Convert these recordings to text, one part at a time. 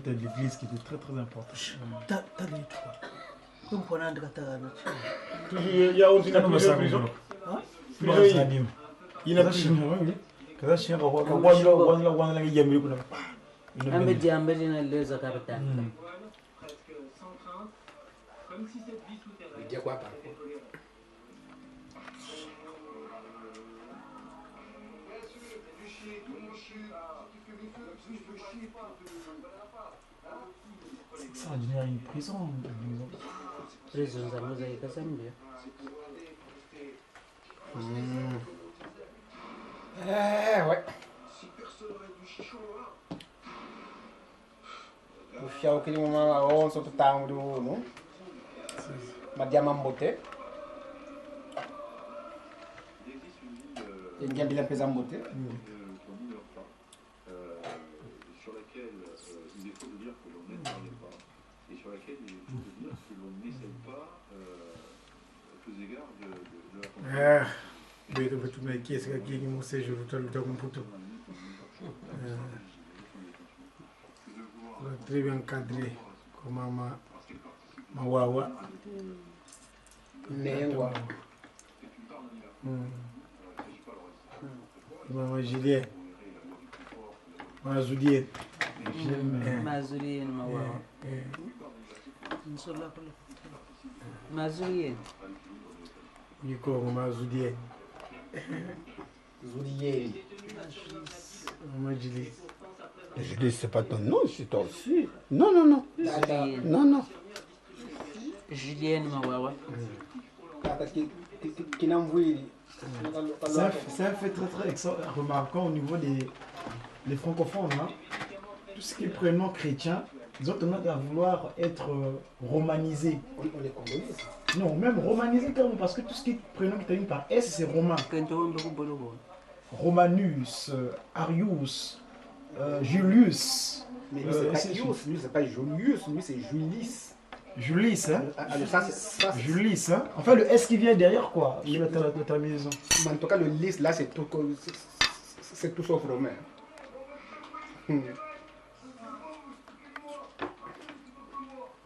de l'église qui était très très important. Il y a aussi une prison. Il a pris. Kaza shi ga wanda ga yamiri kuna. Ambe jambeli na leza kapita. Il dit quoi par contre? Ça a devenu une prison. Prison za mozaïque à Zambie. Ouais. O fiel que uma onça do tamanho do no. Madiama mbote. Il y a bien pesant mbote. Sur laquelle il est faux de dire que l'on n'intervient pas et sur laquelle il est faux de dire que l'on n'essaie pas aux égards de la confiance. Beto betu na kiasi ka kingi mo sejo luta kumputo. Très bien encadré comme ma wawa. Nengwa. Mama Julien. Ma Julien. Ma Julien ma wawa. Nsola kule. Ma Julien. Yiko ma Julien. Julien. Mama Julien. Je dis, c'est pas ton nom, c'est toi aussi. Non, non, non. Julien. Non, non. Julien ma wawa. C'est un fait très très remarquant au niveau des francophones. Hein. Tout ce qui est prénom chrétien, ils ont tendance à vouloir être romanisés. On les congolais. Non, même romanisés carrément, parce que tout ce qui est prénom qui termine par S, c'est romain. Romanus, Arius, Julius. Mais lui, c'est pas Ius, lui, c'est pas Julius, lui, c'est Julis. Julis, hein? Ça, Julis, hein? Enfin, le S qui vient derrière, quoi, la terminaison. en tout cas, le lys, là, c'est tout sauf romain. Moi,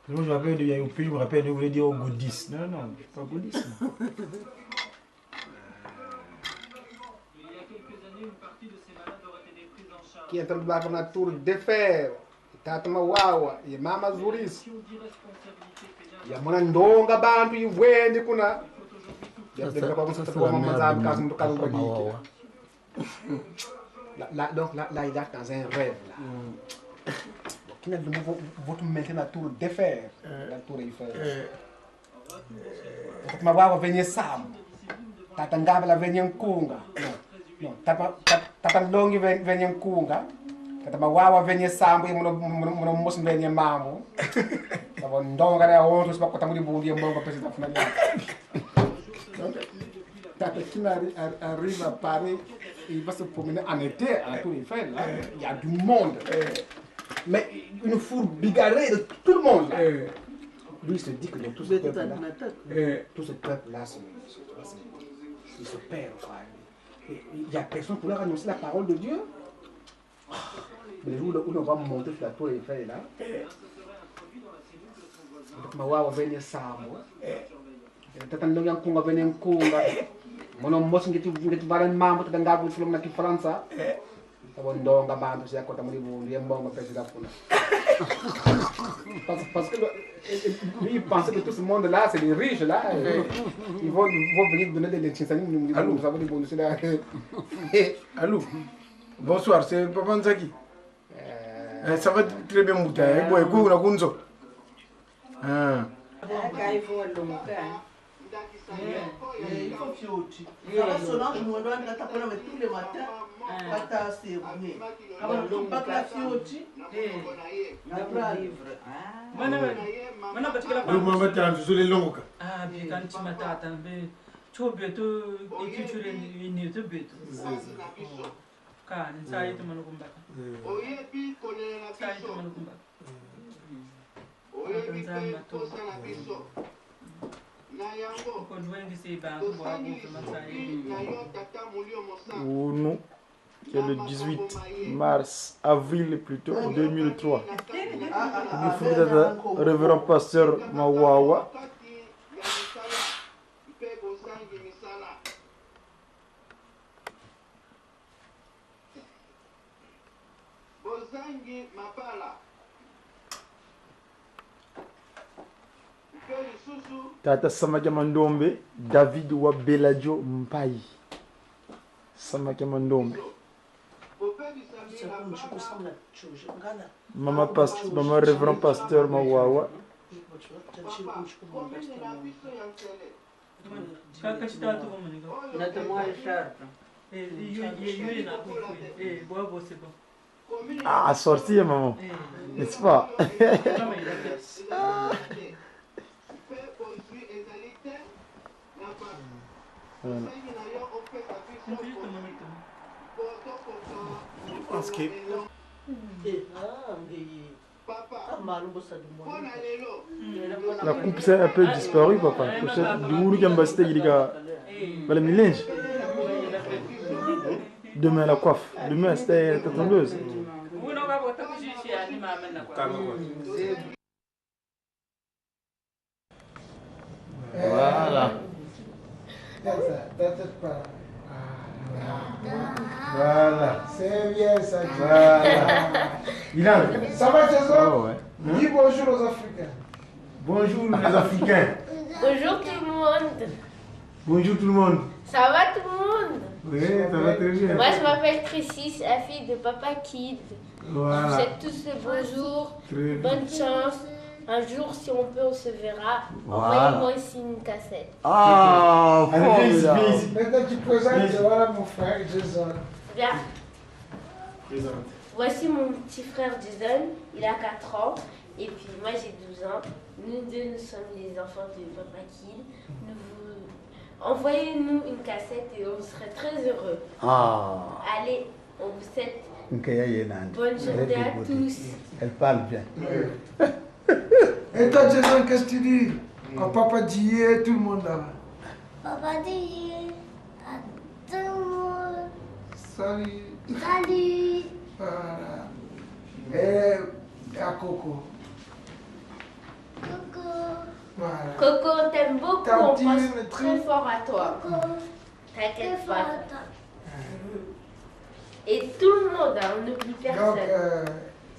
je me rappelle de Yaoupi, je me rappelle de vous dire au Godis. Non, non, je ne suis pas Godis. Qui est en train de battre la tour de fer. Tatama wawa, ye mama Zuris. Ya mwana ndonga bantu yivwende kuna. Ça, c'est la mère de Mawawa. Donc là, il est dans un rêve. Là. Qui est de votre maintenant la tour de fer. La tour Eiffel. Tatama wawa venye Sam. Tatangaba la venye Nkunga. Non, Tatalongi venye Nkunga. Tatama wawa venye Sambu muno musu venye Mamu. Tabo ndonga ya onto sipa kota muri bundi mbongo pesa tafuna ya. Tata qui arrive à Paris, il va se promener en été à la Tour Eiffel. Là. Il y a du monde. Mais une foule bigarrée de tout le monde. Lui, il se dit que tout ce peuple-là, il se perd. Il n'y a personne pour leur annoncer la parole de Dieu. Le jour où on va monter sur la Tour Eiffel, là, Mawawa venye Samu. Tatandong yang kunga venye Nkunga. Mono mos ngiti balan mambo tatangabu film na Kifaransa. Tabondonga bantu siya kota muri bundi mbongo pesa dafuna. Parce que lui il pensait que tout ce monde là c'est les riches là. Ils vont venir donner des lections. Allô, ça va les bonus là. Allô. Bonsoir, c'est Papa Nzaki. Ça va très bien Mouta. Boy, go na kunzo. Ah. Il faut fiotti. Solange Mouandouane a tapé tous les matins. Kata c'est roumé. Alors, pas que la fiotti. Nous mettons sur les longues. Ah, mais quand tu m'attends, tu veux bientôt écriture une autre bête. Car, ça y est, tu m'as combattu. Ça y est, tu m'as combattu. Ou non, qui est le 18 mars, avril plutôt, 2003. Révérend pasteur Mawawa. Tata Samaki Mandombe, David Wabeladio Mpai. Samaki Mandombe. Maman révérend pasteur Mawawa. Ah, sortir maman, n'est-ce pas? Parce que la coupe c'est un peu disparu, papa. Peut-être du boulot qui basté il y a le mélange. Demain la coiffe, demain c'était la tondeuse. Voilà. Voilà. C'est bien ça. Voilà. Ilan. Ça va, Jason? Oh, ouais. Dis bonjour aux Africains. Bonjour les Africains. Bonjour tout le monde. Bonjour tout le monde. Ça va tout le monde? Oui, ça va très bien. Moi je m'appelle Tracy, la fille de Papa Kid. Voilà. Vous êtes tous le bonjour, bonne chance. Un jour, si on peut, on se verra. Voilà. Envoyez-moi ici une cassette. Ah, Maintenant tu présentes, voilà mon frère Jason. Bien. Voici mon petit frère Jason, il a 4 ans. Et puis moi j'ai 12 ans. Nous deux, nous sommes les enfants de Papa Kid. Envoyez-nous une cassette et on serait très heureux. Ah. Allez, on vous souhaite Bonne bonne journée à tous. Elle parle bien. Et toi Jason, qu'est-ce que tu dis? Quand papa dit tout le monde là. Papa dit à tout le monde. Salut. Salut. Voilà. Et à Coco. Coucou. Voilà. Coco, on t'aime beaucoup, T'as on dit pense le très fort à toi. Coucou. T'inquiète pas. Et tout le monde, hein, on n'oublie Donc, personne.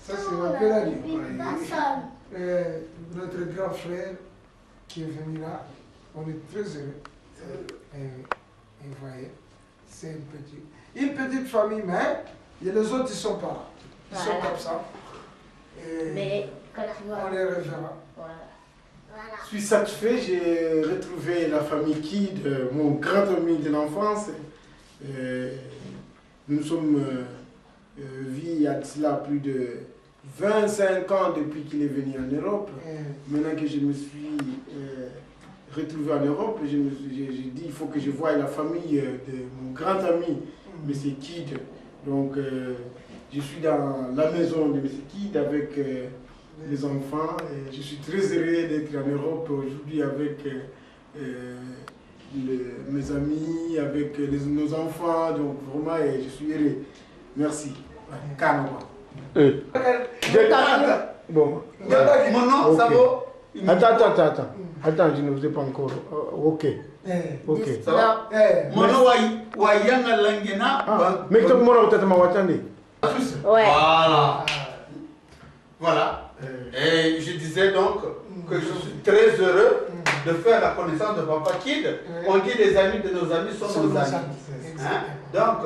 ça c'est un peu la vie. Personne. Notre grand frère qui est venu là, on est très heureux. Et vous voyez, c'est une petite famille, mais les autres ils sont pas là. Ils sont Voilà. comme ça. Et Mais on les reverra. voilà. Je suis satisfait, j'ai retrouvé la famille Kid, mon grand ami de l'enfance. Nous sommes vus il y a de cela plus de 25 ans depuis qu'il est venu en Europe. Maintenant que je me suis retrouvé en Europe, j'ai dit il faut que je voie la famille de mon grand ami, M. Kid. Donc je suis dans la maison de M. Kid avec les enfants. Et je suis très heureux d'être en Europe aujourd'hui avec mes amis, avec nos enfants. Donc vraiment, je suis heureux. Merci. Calme. Bon. Mon nom, ça va? Attends, je ne vous ai pas encore. Ok. Ok. Ça va? Mon nom Wayanga Langena. Mais tu m'as dit. Ouais. Voilà. Voilà. Et je disais donc que je suis très heureux de faire la connaissance de Papa Kid. On dit les amis de nos amis sont nos amis. Hein? Donc,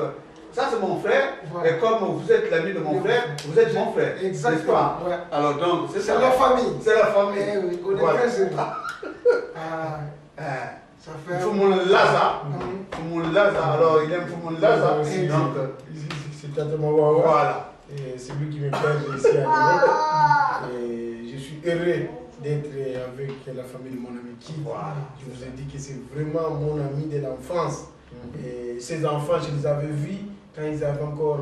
ça c'est mon frère. Et comme vous êtes l'ami de mon frère, vous êtes mon frère. Exactement. Ouais. Alors donc, c'est la famille. C'est la famille. Oui, on est Voilà. très heureux. Ça fait Foumoun Laza. Foumoun Laza. Alors, il aime Foumoun Laza. Donc, c'est Tata Mawawa. voilà. Et c'est lui qui me plaît ici à Europe. Et je suis heureux d'être avec la famille de mon ami Kid. Voilà. Je vous ai dit que c'est vraiment mon ami de l'enfance. Et ces enfants, je les avais vus quand ils avaient encore,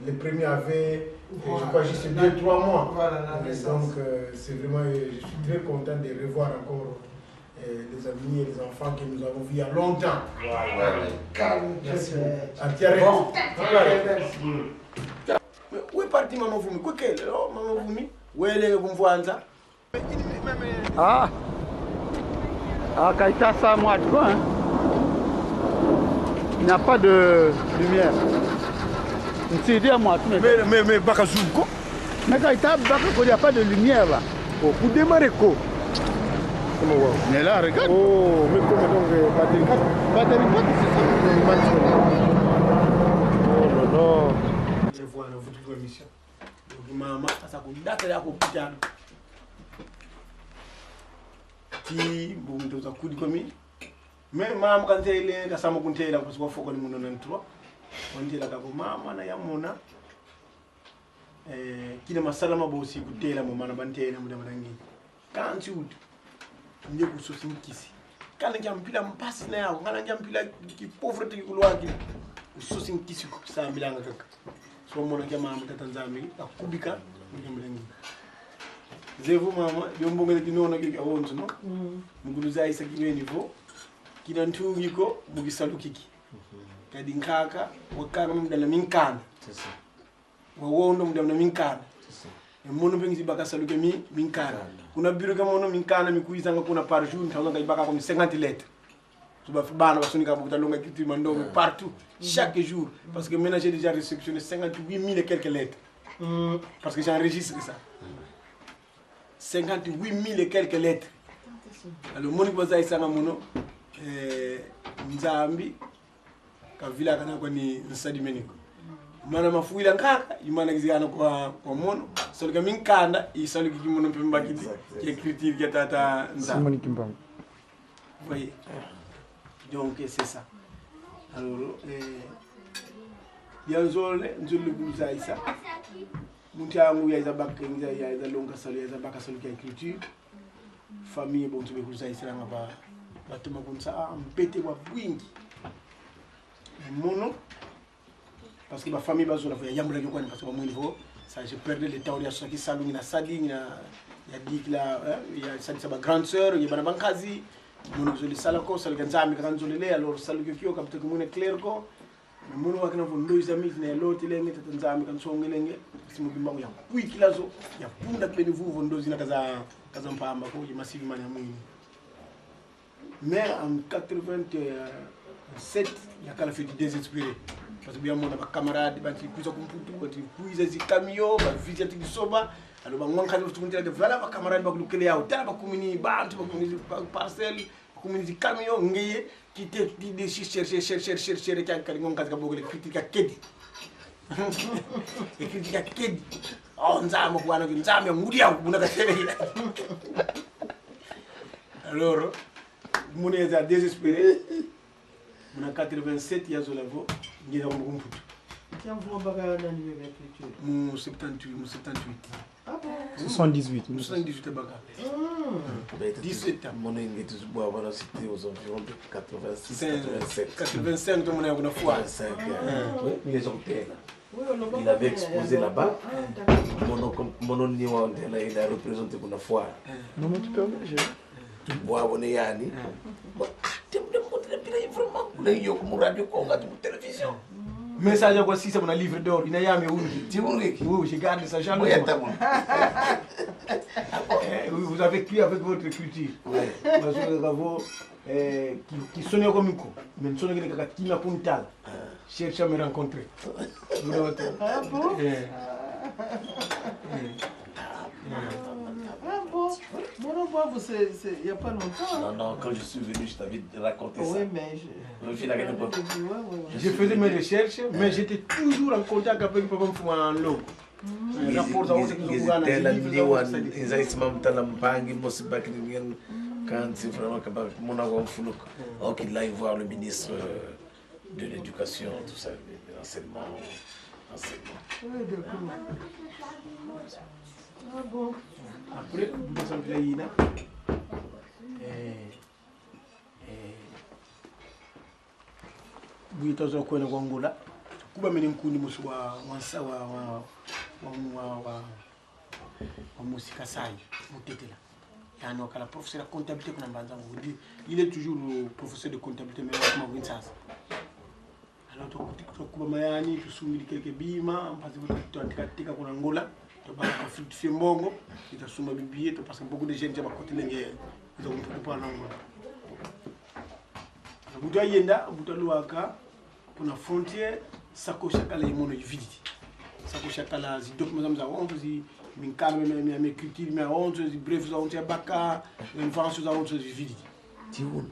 les premiers avaient, je crois, juste 2-3 mois. Voilà, la naissance. Donc, c'est vraiment, je suis très content de revoir encore les amis et les enfants que nous avons vus il y a longtemps. Voilà. Calme, Merci. Bon. Mais où est parti Maman Voumi? Quoi qu'elle? Maman Voumi? Wele kumfuanza. Ah. Ah, Kaita, ça, moi, tu vois, hein. Il n'y a pas de lumière. Mais Bakazouko. Mais Kaita, il n'y a pas de lumière là. Oh, pour démarrer quoi? Mais là, regarde. Oh, mais comment donc batterie 4? Batterie 4, c'est ça. Oh là là. Je vois la votre émission. Donc maman, ça kudata yako kupitana. Ti bongo za kudi komi. Mais maman quand elle est kasama kuntela parce que foko ni muno na 3. Wandela ka ko mama na yamona. Kina masalama bosi kutela mo mana bantela mu damangi. Kanti uti. Ndiye kusosimkisi. Kana njampila mpasi na yao, kana njampila ki pauvreté ki kulwaki. Kusosimkisi kusambilanga kaka. So mona kama mtata nzambi akubika ndamlengi. Zevu mama yombongele kinono ki awonzo no. Muguluza isa kiwe nivo. Kina ntungi ko mugisalu kiki. Kadi nkaka wakana mudana minkana. Sasa. Wawondo mudana minkana. Mono bengi baka saluke minkana. Kuna biro kama mono minkana mikuizanga kuna par jour ntawanga ibaka comme 50 lettres. Tuba bana basunika buta longa kitu mandomo partout chaque jour parce que maintenant j'ai déjà réceptionné 58 000 et quelques lettres. Parce que j'enregistre ça. 58 000 et quelques lettres. Alors moni boza isanga mono nzambi kavila kana kwa ni nsadi meniko. Mana mafuila nkaka imana kizigana kwa mono solika minkanda isolika kimono pemba kiti écriture qui tata nzambi Kimbangu. Voyez. Donc c'est ça. Alors yanzole nzulu kuza isa muntangu ya isa bakka ya isa longa salu ya isa bakka salu écriture famille bon tube kuza isa ngaba batuma kunsa mpete wa bwingi mono parce que ma famille bazola ya yambula kwa parce que moi niveau ça j'ai perdu le temps ya soki salu na sadi na ya dikla ya sadi sa grande sœur ya bana bankazi mono zoli sala ko sala ganzami kan zolele alors salu kyo kapte ko mona clair ko mono wakina vo ndo izami na loti lenge tanzami kan songelenge simu bimbangu ya kui kilazo ya punda beni vuvo ndo zina kaza mpamba ko ya massive mani amuni mais en 87 ya kala fait désespéré parce que bien mon camarade ba kuza kumputu ba kuiza zi camion ba visite di soba alors ba ngwan khali futu kunti voilà ba camarade ba lukele yawo tala ba kumini ba antu ba kumini parcelle kumini zi camion ngeye qui te di chercher kan kan ngon kaza bogole critique kedi e critique kedi oh nzama bwana nzama ngudi yawo bunaka tebe alors mon est désespéré. En 87, il y a Zolavo, il y a un bon foot. Tiens, vous m'avez un annuaire d'écriture. 78. Ah bon? 78. 78 à Baga. 17 ans. Mon est c'était aux environs de 86, 87. 85, tout le monde a une fois. 85, oui, les ont il avait exposé là-bas. Mon niveau, il a représenté une fois. Non, mais tu peux engager. Bois, on est Yanni. Mais ça, j'ai aussi mon livre d'or. Il y a un livre d'or. Oui, j'ai gardé ça. Vous avez écrit avec votre culture. Qui sonne comme un coup. Mais sonne qui m'a puntal. Cherche à me rencontrer. Ah bon? Ah bon? Mon envoi, il n'y a pas longtemps. Non, quand je suis venu, je t'avais raconté ça. Oui, mais je faisais mes recherches, mais j'étais toujours en contact avec Papa Mfouan. Quand c'est vraiment mon donc il aille voir le ministre de l'éducation, tout ça, de l'enseignement. Oui, d'accord. Ah bon? Après, vous avez buitozo kwenda kwa Angola kuba mimi mkundi musu wa wansa wa musika sai mutetela yani wakala professeur de comptabilité kuna mbanzangu il est toujours le professeur de comptabilité mais kama winsasa alors to kuba mayani tusumili quelques bima mpazi tukatika kuna Angola to ba ko fi mbongo ita suma bi billet parce que beaucoup de jeunes jaba côté lenge ils ont pas non buta yenda buta luaka pour la frontière sako shakala imono viditi sako shakala zi documents za on zi min calme mes culture mais on zi bref za on zi baka une France za on zi viditi ti won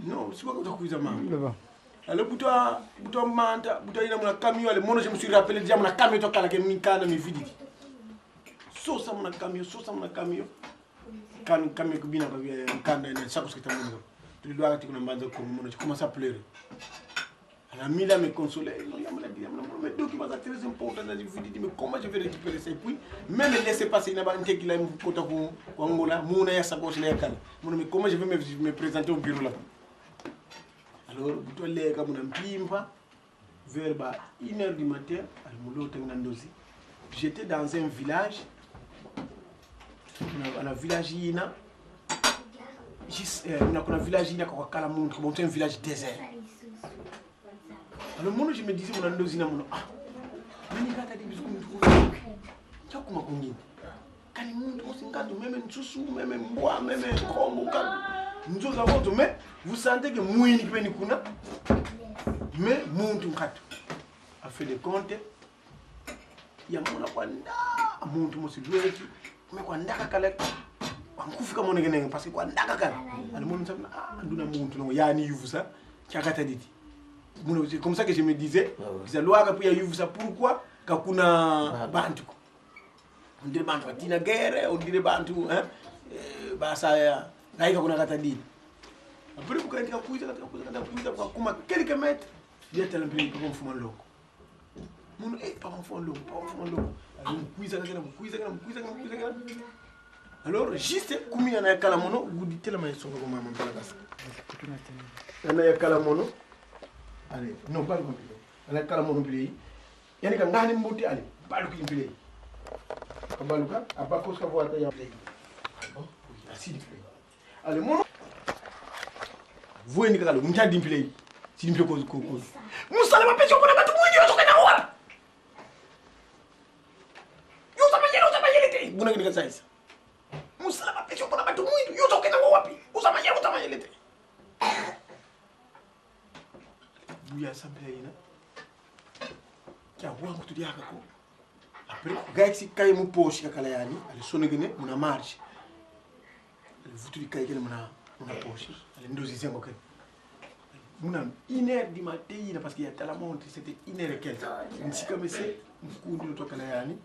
non c'est pas que tu as mal alors buta manta buta ina mon camion le mono je me suis rappelé déjà mon camion to kala ke min kana mi viditi so sa mon camion kan camion ko bina ko kan na sako skita mon tu dois arrêter qu'on m'a dit comment je commence à pleurer. Elle a mis là me consoler. Non, il m'a dit, mais documents c'est très important. Je lui dis mais comment je vais récupérer ça? Et puis même laisser passer il n'a pas un tel qu'il a un côté pour Angola. Mon aya sa gauche là. Mais comment je vais me présenter au bureau là? Alors tu dois aller comme un pimpa vers 1h du matin. J'étais dans un village. Dans le village Ina. On a un village qui est un village désert. Alors, moi, je me disais, on a un dosina, ah, mais il y a des bisous comme tu vois, comment on dit? Quand il monte, on s'engage, même un soussou, même un bois, même un combo, nous avons tout, mais vous sentez que moi, il n'y a pas mais mon tout a fait des comptes. Il y a mon apanda, mon tout, c'est joué, mais quand on a calé. Kufika mona gene parce que kwa ndaka kala ale mona sabna nduna muntu no yani yuvusa chakata diti muno c'est comme ça que je me disais za loi ka pia yuvusa pourquoi ka kuna bantu on dirait bantu tina guerre on dirait bantu hein basa ya ngaika kuna kata diti après ku kaika kuiza kwa kuma quelques mètres il tellement bien pour fuma loko muno pas fuma loko alors kuiza alors juste comme il y a un calamono vous dites la main sur le moment il y a un calamono allez non pas le compliqué il y a un calamono play il y a un gars qui monte allez pas le play kabaluka abako ska voata ya play bon asidi play allez mono vous ni kala mta di play si play ko musala mapecho kuna batu mwingi yotoka na wala yo tamanyele te buna kini kasaisa musalama pecho kuna batu mwindu yote ukenda wapi utamanyelete buya sample ina kya wangu tudiaka ko après gaxi kay mu poche kala yani ali sonegene muna marche ali futuri kay kene muna poche ali ndozi zengo kene muna 1h du matin parce qu'il y a tellement de monde c'était 1h15 nsika mese mkundu to kala yani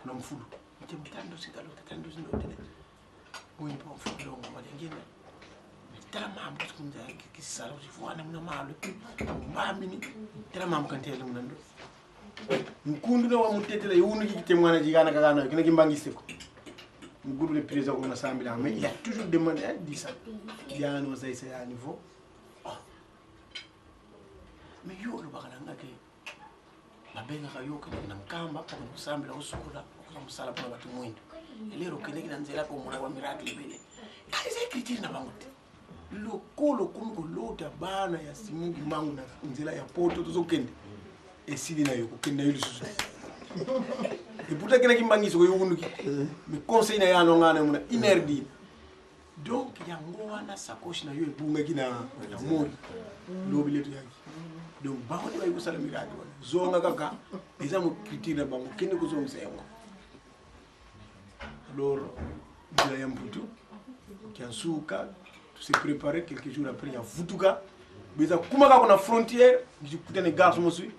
kuna mfulu mtendo sitalo tatando ndo oui pas en fait donc on va dire tellement parce qu'on a qui ça je vois na malo mbamini tellement quand elle mun ndo mkundu no wa mutetela yunu ki mwana jigana kagana kina kimbangiste ko mgudu le président ko na sambila mais il a toujours demandé à 10 ans bien no sai à niveau mais yo lo bakala ngake mabenga kayo kana mkamba kwa kusambila usukula kwa msala kwa watu mwindu lero kile kinanzela ko mwana wa miracle bele kaise kritiri na bangote lokolo kumko lota bana ya simungi mangu na nzela ya poto tozokende esidi na yoko kenda yulu susu eputa kena kimbangiso ko yunduki me conseil na yano ngana muna inerdi donc yango wana sakoshi na yo ebunga kina ya mori lobi letu yaki donc bangote bayi kusala miracle zonga kaka eza mo kritiri na bango kende ko zo msengo. Alors, il y a un bouton qui a souka, tout s'est préparé quelques jours après, il y a Futuka. Mais il y a une frontière, il y a des garçons aussi.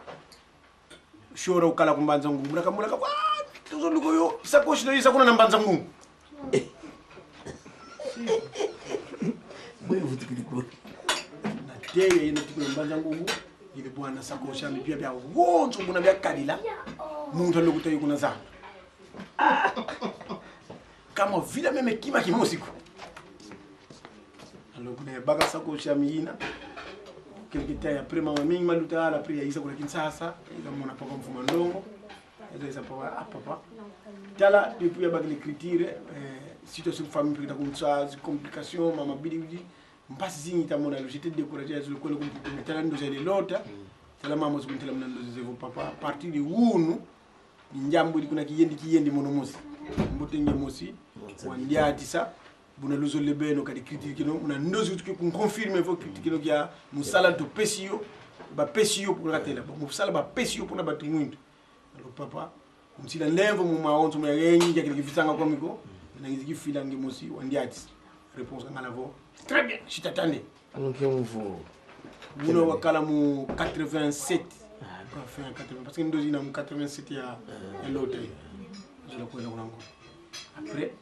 Je suis au Kalakumbanzangu, il y a tout le monde, il s'accroche de l'Isa Kuna Banzangu. Oui, vous dites quoi? Il y a une petite Banzangu, il y a une sacoche, il y a un bon, il y a un Kadila, il y a un Zan. Kama vile meme kima kimosiko alors kuna baga sako shamina quelque temps après mama mingi maluta la priya isa kuna kinsasa ila mona papa mfuma ndongo eza isa papa tala depuis ya baga l'écriture situation de famille preta kumtsa complication mama bidi mbasi zingi tamona j'étais découragé sur le coin de tala ndo zele lota tala mama zukuntela mnando zevo papa partir de wunu njambu kuna kiyendi mono mosi mbotenge mosi wandiati sa buna luzo lebeno kadi critique kino una ndozi tuki kun confirmer fo critique kino kia musala to pesio ba pesio pour ratela ba musala ba pesio pour na batu muito alors papa msila levo mu maonzo mu yenyi ya kile fisanga kwa miko na ngiziki filange mosi wandiati réponse ngala vo très bien je t'attendais donc on vous Muno wakala mu 87 enfin 80 parce que ndozi na mu 87 ya l'autre je le connais encore après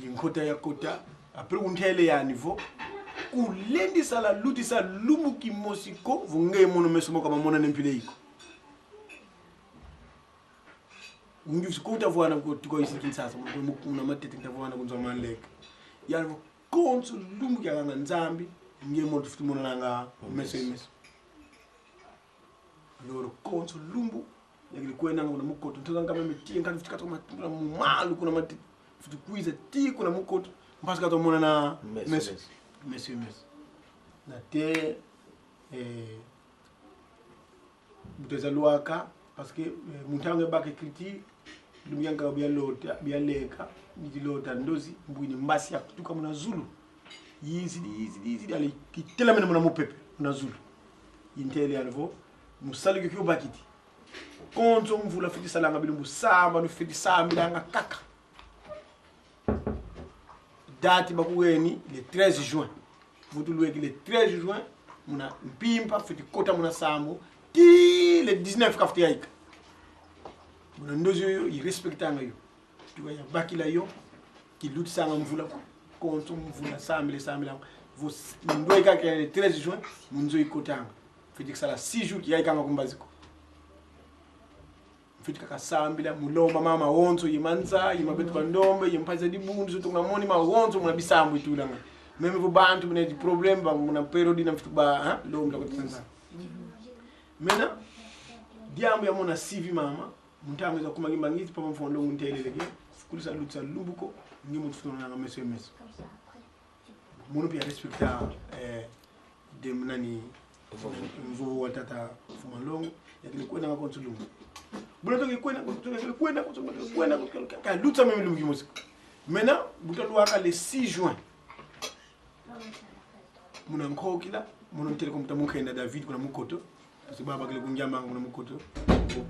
inkota ya kota après untele ya niveau kulendi sala luti sa lumu ki mosiko vunge mono mesomo kama mona nempile iko ungi sikota vwana ko tiko isikin sasa mo kuna matete ndavwana kunzo manleka ya konso lumu ya nganga nzambi nge mo tufuti mona nanga meso loro konso lumbu yagili kwena ngona mukoto ntoka ngama meti ngani futika to matula mu malu kuna mati futi kuiza ti kuna mukoto mpaka to mona na meso na te buteza luaka parce que mutange bake kriti lumyanga bya leka ni lota ndozi mbwini mbasi ya kutuka muna zulu yizi ali kitela mena muna mupepe muna zulu intele alvo musali kyo bakiti konzo mvula fiti salanga bilumbu samba no fiti samba nga kaka date bakuweni le 13 juin vutu lueki le 13 juin muna mpimpa fiti kota muna sambo ti le 19 kafti yaika muna ndozi yo irespectanga yo tuwa ya bakila yo ki luti sanga mvula konzo mvula samba vos ndoika ke le 13 juin munzo ikotanga fiti sala 6 jours ki yaika ngakumbaziko fiti kaka sambila muloma mama wonzo yimanza yimabetu kwa ndombe yimpaza di bundu zoto ngamoni ma wonzo muna bisambu itulanga meme vo bantu muna di problem ba muna periodi na fitu ba lomla ko tsanza mena diambu ya mona CV mama muntameza kumagimba ngiti papa mfondo munteleleke kulisa lutsa lumbuko ngimu tufuna nga meso muno pia respecta de mnani mvuvu watata fumalongo yakini kwenda nga konsulungu bunato kwenda ka lutsa meme lumbu musiko mena butalwa ka le 6 juin muna nkokila muna telekomta mukenda David kuna mukoto parce baba kile kunjamba muna mukoto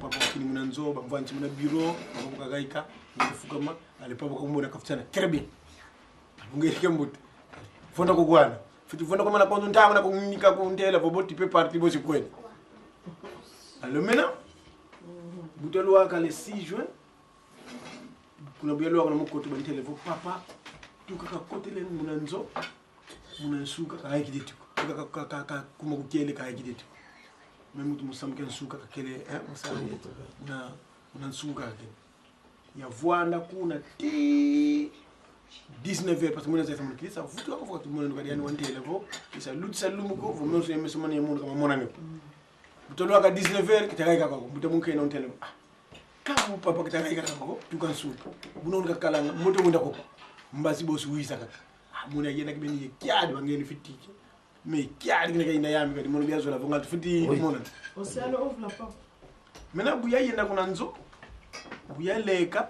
papa kini muna nzoba mvanchi muna bureau mukagaika mufukama ale papa ko muna kafutana très bien ngeke mbuti fonda ko gwana fitu fonda ko mana ko ntanga na ko ngika ko ntela vo boti pe parti bo sikwenda alors maintenant butalwa ka le 6 juin kuna bielo ko mukoto ban televo papa tuka kote len muna nzo muna suka ka haikideti ka kuma kukele ka haikideti même tu musamke nsuka ka kele musali na nsuka ke ya voanda kuna ti 19h parce que mona zesa mukili sa futu ko foto mona ngadi yani wante levo isa lutsa lumuko vo monso yemeso mona yemono kama mona ne butolo ka 19h kitakaika ko butamunke non tele kamu papa kitakaika ko tukan suka bunon ka kala moto munda ko mbasi bo suisa ka mona yena kibeni kiadi wangeni fitike mais kiadi ngene kayina yami kadi mona biazo la vongal fiti mona Océano ouvre la porte. Mena buya yenda kuna nzo buya leka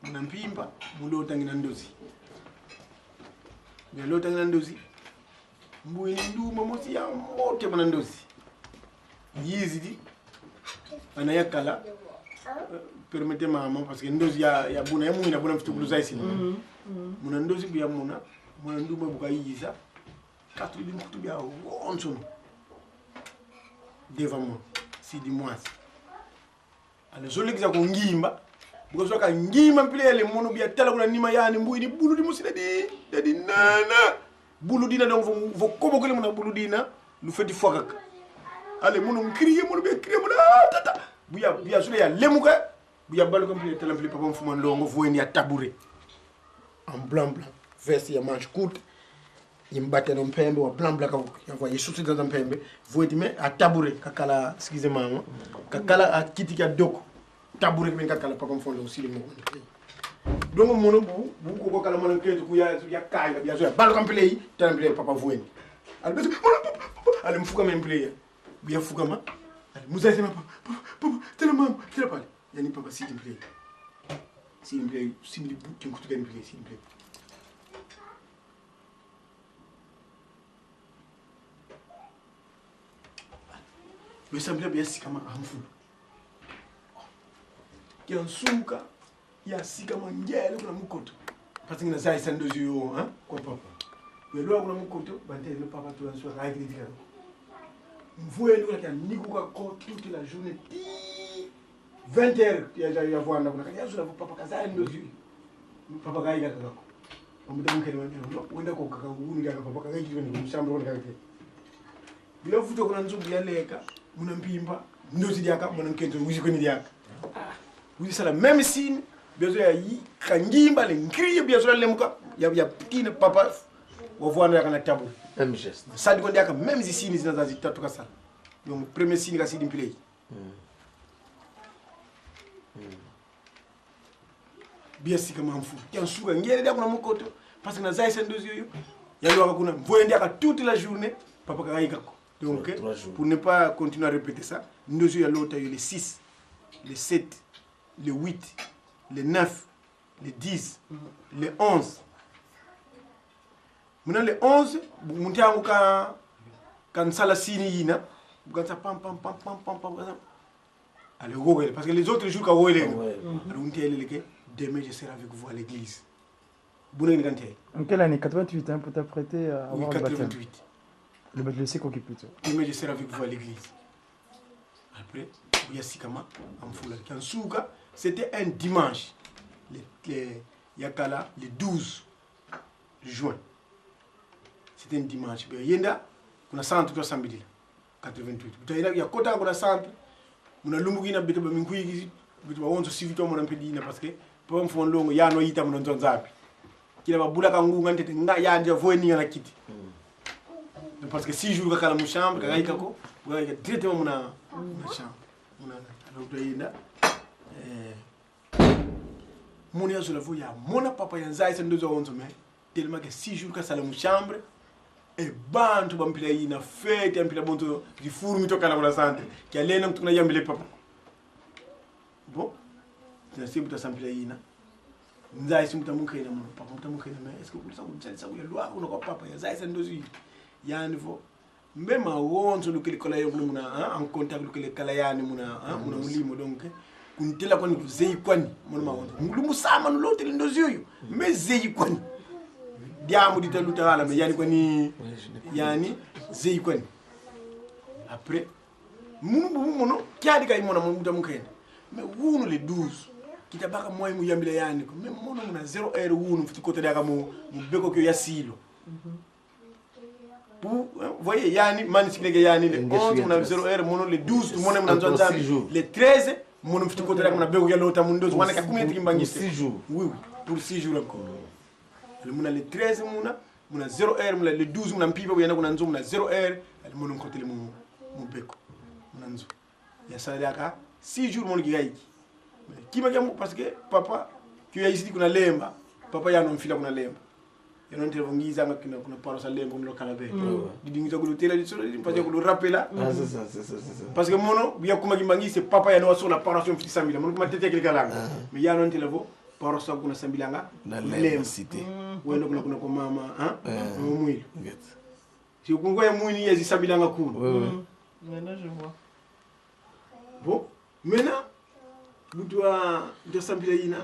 muna mpimba mulota ngina ndozi mulota ngina ndozi mbuini nduma mosi ya mote muna ndozi yizidi ana yakala permettez maman parce que ndozi ya buna ya muina buna mfitu bluza isi muna ndozi buya muna nduma buka yiza katri bin kutu biya wonson devant moi si di moi ale zole kiza ko ngimba buko soka ngimba mpilele mono biya tala kuna nima yani mbuini bulu di musina di nana bulu dina donc vo kobo ko le mona bulu dina lu feti fogak ale mono mkriye mono biya kriye mono tata buya zole ya lemuka buya balu ko mpilele tala mpilele papa mfuma ndongo voeni ya tabouret en blanc veste ya manche courte yimbate no mpembe wa blanc ya voye souci dans mpembe voeti me a tabouret kakala excusez-moi kakala a kiti ka doko tabouret men kakala pa comme fond aussi le mo donc mono bu ko kala mono keto ku ya kay ya so bal ko play tan play papa voeni al beso al mfuka men play bi ya fuka ma al musa sema papa tele mam tele pale yani papa s'il me plaît. S'il me plaît, s'il me plaît, s'il me plaît, s'il me plaît. Mais ça me plaît bien si kama amfulu. Kiansuka ya si kama ngele kuna mukoto. Parce que na sai sando yo hein quoi papa. Mais là kuna mukoto bante le papa tu ansuka ka kritika. Mvue ndio kwa nikuka ko toute la journée. 20h ya voir na kuna kaja sura papa kaza ndio yo. Papa kai kaka kako. Amuda mkele wangu wenda ko kaka nguni kaka papa kai kitu ni mshamba kuna kaka. Bila futo kuna nzugu ya leka. Muna mpimba ndozi diaka muna nkento wuzi kweni diaka wuzi sala même signe bezo ya yi kangimba le ngriye bezo le muka ya pine papa wa voana ya kana tabu même geste ça dit qu'on diaka même si signe zina zazi tatu kasala donc premier signe ka sidi play bien si kama mfu kian suga ngere dia kuna mukoto parce que na zai sen dozi yo ya yo kuna voye diaka toute la journée papa ka yika ko. Donc, pour ne pas continuer à répéter ça, nous avons l'autre, le 6, le 7, le 8, le 9, le 10, le 11. Maintenant, le 11, nous avons quand ça la signe, quand ça pam pam pam pam pam pam pam. Allez, parce que les autres jours, quand vous allez, demain je serai avec vous à l'église. En quelle année? 88 hein, pour t'apprêter à avoir le baptême. 88. Le Séco qui plutôt. Demain je serai avec vous à l'église. Après, il y a Sikama, en Foula. Kansuga, c'était un dimanche. Yakala, le 12 juin. C'était un dimanche. Il y a un centre de samedi. 88. Il y a un centre. Il y a un lumbu qui a été minkuigi. Il y a un civito mon impédine parce que pour un fond long, il y a un ita mon zonzapi. Qui n'a pas boula kangu ngante nga ya ndia voeni na kiti. Parce que 6 jours kala mu chambre kaka ikako wa directement muna chambre muna alors doyinda moni azo la voya mona papa yanza isa ndozo onzo me tellement que 6 jours ka sala mu chambre et bantu bampila yina fete ampila bonto di fourmi to kala la santé ki alena mtuna yambile papa bon c'est simple ta sampila yina nza isi mutamukaina mu papa mutamukaina me est-ce que vous savez que ça ya loi on ko papa yanza isa ndozo yani fo même wonso lukele kola yo muna en contact lukele kala yani muna muna mulimo donc kuntela kwani zeyi kwani mona ma wonso ngulumu sama no lotel ndozi yoyo mais zeyi kwani diamu ditaluta wala mais yani kwani yani zeyi kwani après munu kiadi kay mona mo muta mukenda mais wunu le 12 kitabaka moy mu yambile yani ko même mona muna 0 heure wunu fiti côté daka mo beko ko yasilo. Vous voyez, yani, manisikileke yani, le 11, on a 0 heure, mon le 12, mon a le 13, mon petit côté là, mon a béou ya l'autre, mon 12, on a combien de temps? 6 jours. Oui, pour 6 jours encore. Mon a le 13, mon a 0 heure, le 12, mon a pipa, on a 0 heure, mon a côté mon béco. Mon a il y a ça là, 6 jours, mon gars. Qui m'a dit, parce que papa, qui a ici qu'on a lemba, papa, y a un fil qu'on a lemba. Et non te vongiza ngakina kuna paro salé ngono lokala be didi ngita ko tela di solo di parce que ko rappela c'est parce que mono biya kuma gimangi c'est papa ya no so la paration fiti sambila mono kuma tete kele kala mais ya non te lavo paro sa kuna sambila nga la cité wendo kuna ko mama mo muilo si ko ngoya muini ya sambila nga ku maintenant je vois bon maintenant nous doit de sambila ina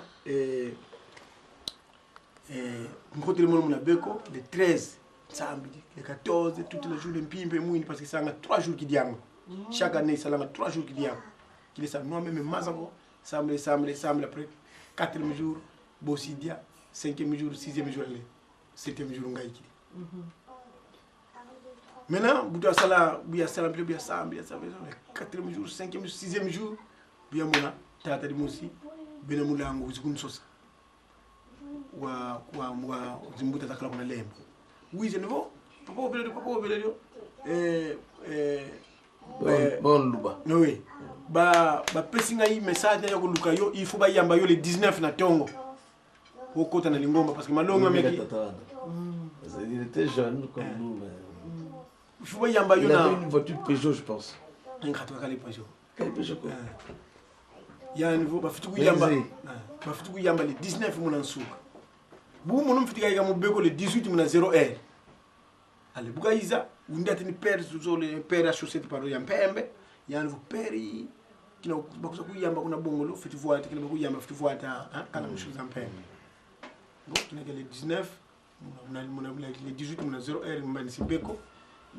Mkote le monde beko le 13 samedi le 14 toute la journée mpimbe mouini parce que ça a 3 jours qui diango chaque année ça a 3 jours qui diango qui est ça moi même mazango samedi après 4e jour bosidia 5e jour 6e jour 7e jour ngai ki maintenant buto sala biya sala biya samedi 4e jour 5e jour 6e jour biya mona tata di mosi bena mulango zikun sosa wa zimbuta zakala kuna lembo wize nivo papa obeledio bon luba no we ba pesinga yi message ya ko luka yo il faut ba yamba yo le 19 na tongo ko kota na lingomba parce que malonga meki il était jeune comme nous mais il faut ba yamba yo il na avait une voiture Peugeot je pense un khatwa kali Peugeot quel Peugeot quoi ya niveau bafitu kuyamba bafitu kuyamba le 19 muna nsuka bu munu mfitika ika mubeko le 18 muna 0 heure ale buka iza undati ni père zo le père associé par ya mpembe ya niveau père kina bakuza kuyamba kuna bongolo fitu voata kina bakuyamba fitu voata kana mushuza mpembe bon kina le 19 muna le 18 muna 0 heure mbani sibeko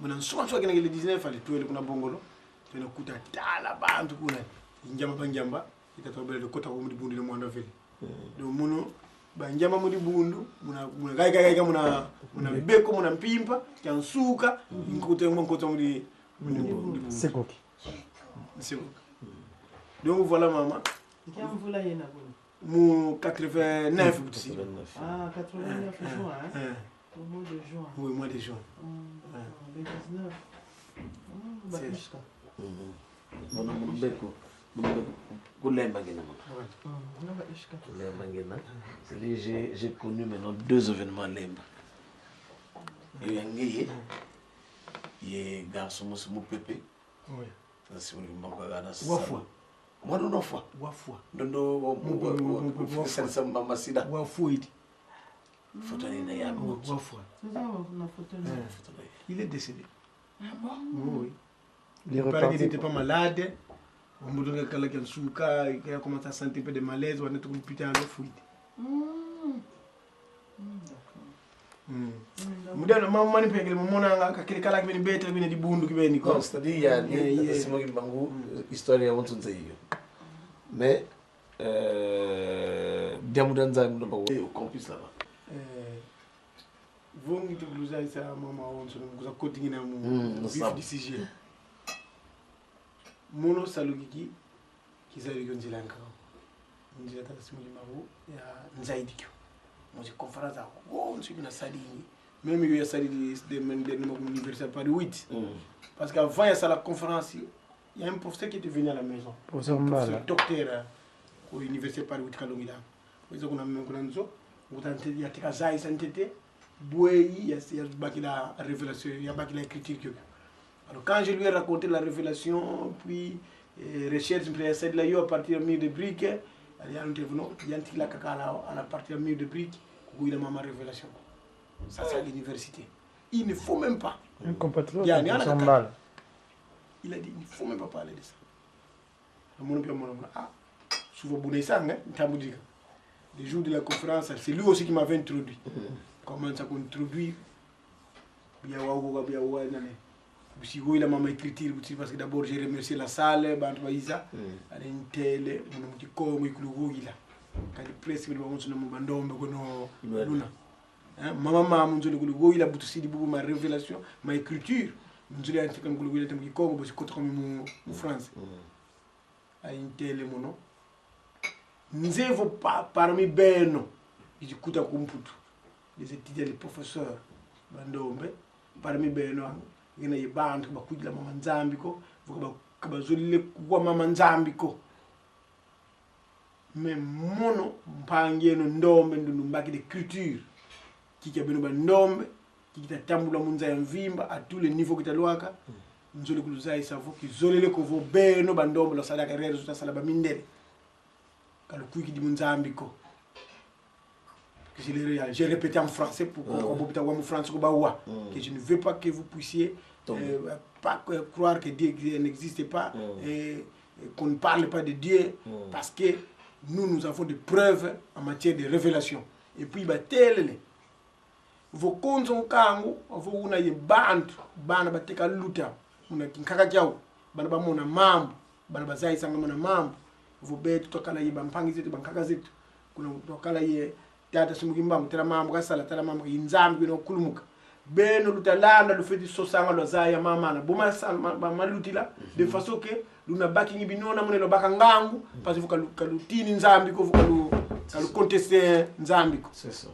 muna nsuka kina le 19 ale tuele kuna bongolo tena kuta tala bantu kuna njamba banjamba itatobele de kota ko mudi bundu le mwanda vele do muno banjamba mudi bundu muna gaika muna beko muna mpimpa kyansuka inkote mudi sekoki donc voilà maman Kiamvula yena buni mu 89 butisi ah 89 juin hein au mois de juin oui mois de juin le 19 bakishka Mon beko kulemba ngena j'ai connu maintenant 2 événements lemba il y a ngeye ye garçon mo pepe oui nasi mo ngana wafwa mwana no fwa wafwa ndondo mo sasa mama sida wafwa idi photo ni na yango wafwa sasa na photo il est décédé ah bon oui il n'était pas malade. On me donne quelqu'un qui a commencé à sentir un peu de malaise, on a tout putain à l'eau fouille. Mudana mama ni pekele mumona kakile kala kibeni bete kibeni dibundu kibeni ko c'est-à-dire il y a simo kimbangu histoire ya wontu nzeyo mais diamudanza ndo bawo campus là-bas vongi to bluza isa mama wonso nguza coding na mu vif decision mono salugiki kizali gonjila nka njila ta simo kimbangu ya nzaidi kyo mo conférence ko wonso bina sadini même il y a ça de l'université Paris 8 parce qu'avant il y a la conférence il y a un professeur qui était venu à la maison professeur docteur au université Paris 8 kalongila ils ont kuna nzo ngutante ya tika zai santete boyi il y a baki la révélation il y a baki la écriture. Alors quand je lui ai raconté la révélation puis recherche précède là yo à partir de mur de briques il y a intervenu il y a la kakala à la partir de mur de briques où il a ma révélation. Ça c'est à l'université. Il ne faut même pas. Un compatriote, il a dit il ne faut même pas parler de ça. Ah, souvent le jour de la conférence, c'est lui aussi qui m'avait introduit. Comment ça introduit? Si vous avez ma écriture, parce que d'abord j'ai remercié la salle, Bantuaïsa, à l'intélé, mon petit corps, mon couloir. Quand il presse, il va se nommer Luna. Maman m'a dit que il a bouti ma révélation, ma écriture. Je l'ai dit que il était mon corps, parce que comme en France. À l'intélé, mon nom. Nous avons pas parmi ben, ils écoutent à Kumputu. Les étudiants, les professeurs, Bandombe, parmi ben, il y a des bandes qui ont la maman Zambiko, qui ont maman Zambiko. Mais mono, mpangé no ndombe ndu mbaki de culture. Qui a beno ba ndombe, qui a tambula munza ya mvimba à tous les niveaux qui talwaka. Nzole kuluza isavo ki zolele ko vo beno ba ndombe la sadaka rere zuta sala ba mindere. Kaluku ki di munzambiko. J'ai répété en français pour qu'on français que je ne veux pas que vous puissiez pas croire que Dieu n'existe pas et qu'on ne parle pas de Dieu parce que nous avons des preuves en matière de révélation. Et puis, vos comptes sont kangu, vous avez bantu, bana bateka luta, muna kinkaka kyau, bana ba mona mambo, bana bazai sanga mona mambo, vous betu tokala yi bampangi zetu bankaka zetu, kuna tokala yi tata simugimba mutera mambo kasala tala mambo yinzambi no kulumuka. Beno lutalanda lu feti sosanga lo zaya mama na boma malutila de façon que luna baki ngi binona mune lo baka ngangu parce que kalutini nzambi ko kalu contester nzambi ko c'est ça.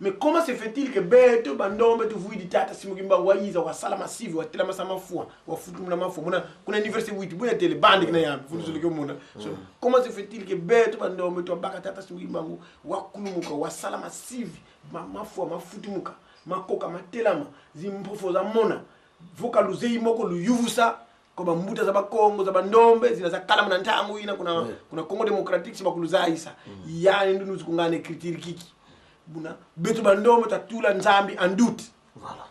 Mais comment se fait-il que beto bandombe tu vuidi tata simugimba wayiza wa sala massive wa tela masama foi wa futu na mafo muna kuna université witi buya tele bande kina yambi futu zule ko muna so comment se fait-il que beto bandombe to baka tata simugimba wa kulumuka wa sala massive mafo mafutu muka makoka matelama zimpofoza mona voka luzei moko luyuvusa koba mbuta za bakongo za bandombe zinaza kala mna ntangu ina kuna Congo Democratique sibakuluzaisa yani ndunu zikungana écriture kiki buna betu bandombe tatula nzambi en doute. Voilà.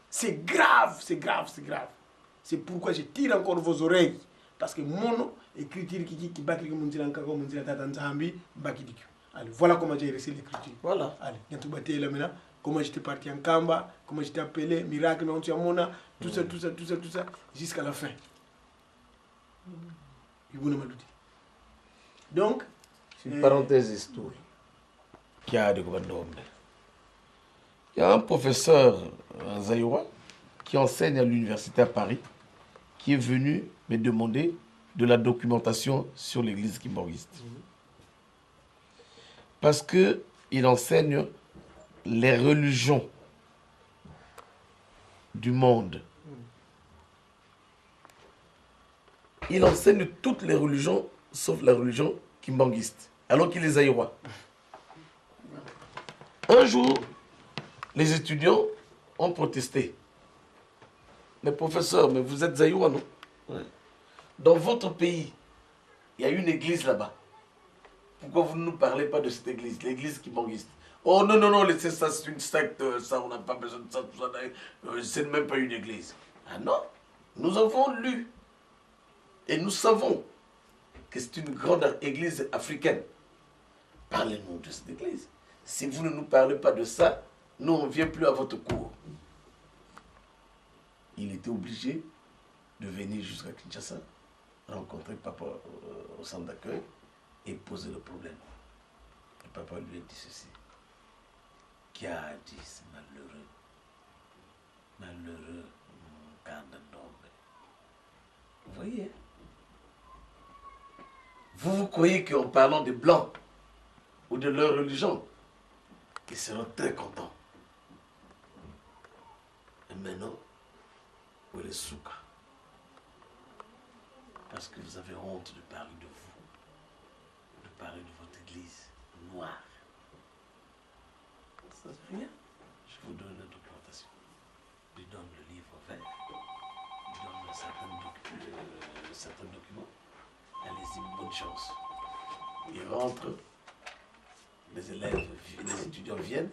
C'est grave, c'est grave, c'est grave. C'est pourquoi je tire encore vos oreilles. Parce que mon écriture qui bakri munzila nkako munzila tata nzambi bakidiki. Allez, voilà comment j'ai réussi l'écriture. Voilà. Allez, bientôt batté là maintenant. Comment j'étais parti en Kamba, comment j'étais appelé, miracle, non, tu as mon tout ça, jusqu'à la fin. Donc, une parenthèse historique qui a de gouvernement. Il y a un professeur Zaïwa qui enseigne à l'université à Paris qui est venu me demander de la documentation sur l'église kimborgiste. Parce qu'il enseigne les religions du monde. Il enseigne toutes les religions sauf la religion kimbanguiste, alors qu'il est zaïrois. Un jour, les étudiants ont protesté. Mais professeur, mais vous êtes zaïrois, non? Ouais. Dans votre pays, il y a une église là-bas. Pourquoi vous ne nous parlez pas de cette église, l'église kimbanguiste? Oh non, non, non, laissez ça, c'est une secte, ça, on n'a pas besoin de ça, tout ça, c'est même pas une église. Ah non, nous avons lu et nous savons que c'est une grande église africaine. Parlez-nous de cette église. Si vous ne nous parlez pas de ça, nous, on ne vient plus à votre cours. Il était obligé de venir jusqu'à Kinshasa, rencontrer papa au centre d'accueil et poser le problème. Et papa lui a dit ceci. Qui a dit, c'est malheureux. Malheureux, vous voyez? Vous croyez qu'en parlant des Blancs ou de leur religion, ils seront très contents. Et maintenant, vous les souka. Parce que vous avez honte de parler de vous, de parler de votre église noire. Ça se fait bien. Je vous donne la documentation. Je donne le livre vert. Je donne certains documents. Allez-y, bonne chance. Ils rentrent, les élèves, les étudiants viennent.